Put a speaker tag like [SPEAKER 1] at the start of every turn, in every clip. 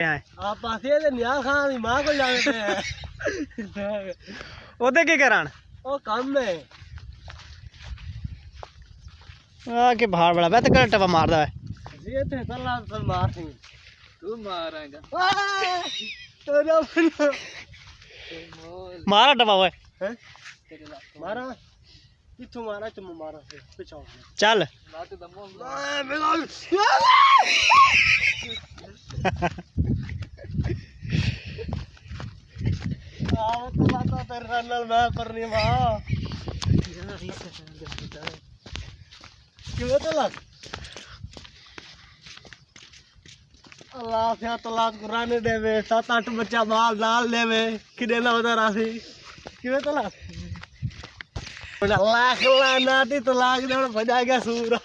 [SPEAKER 1] आप पासे ते नियाल खान दी मां को जानते हैं
[SPEAKER 2] ओदे की करान
[SPEAKER 1] ओ काम है
[SPEAKER 2] आ के बाहर बड़ा बैठ कर टपा मारदा है
[SPEAKER 1] ये थे तल्ला सल मार सी
[SPEAKER 3] तू मारेगा
[SPEAKER 1] तो ना
[SPEAKER 2] मारा टपा ओए
[SPEAKER 1] हैं मारा किथों मारा तुम मारा से पिछाओ
[SPEAKER 2] चल
[SPEAKER 3] लाते दमो
[SPEAKER 1] आओ तो बात तेरे नाल मैं करनी मां क्यों तो लग अल्लाह से तलाक कुरान देवे 7-8 बच्चा बाल डाल देवे किने ना बता रासी क्यों तो लग लाख लाना ती तलाक दे भजा गया सूरा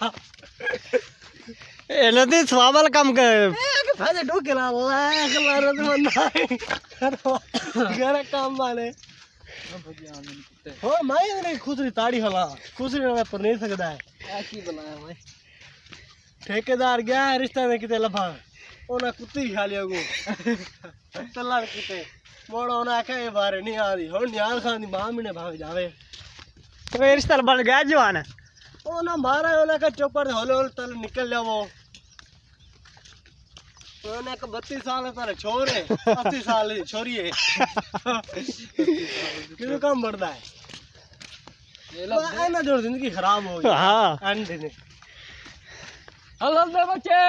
[SPEAKER 2] ए नदी सवाल काम कर
[SPEAKER 1] भाजे डोकेला लाख लाना तो बंदा घर काम वाले हो माई ने खुसरी ताड़ी हला खुसरी ना पर नहीं सकदा है
[SPEAKER 3] ऐसी बनाया मैं
[SPEAKER 1] ठेकेदार गया है रिश्ता में किते लफा ओना कुत्ती खा लिया गो तल्ला किते मोड़ा ओना के बारे नहीं आदी हो नियाल खान दी मां महीने भाग जावे
[SPEAKER 2] तो ये रिश्ता बन गया जवान
[SPEAKER 1] ओना मारा ओना का चौपर होले होले तल निकल जावो ओना का 32 साल तारे छोर है 80 साल की छोरी है किलो काम बढ़दा है ना जोड़ जिंदगी खराब हो गई
[SPEAKER 2] हां
[SPEAKER 1] अंडे ने
[SPEAKER 3] हेलो बच्चे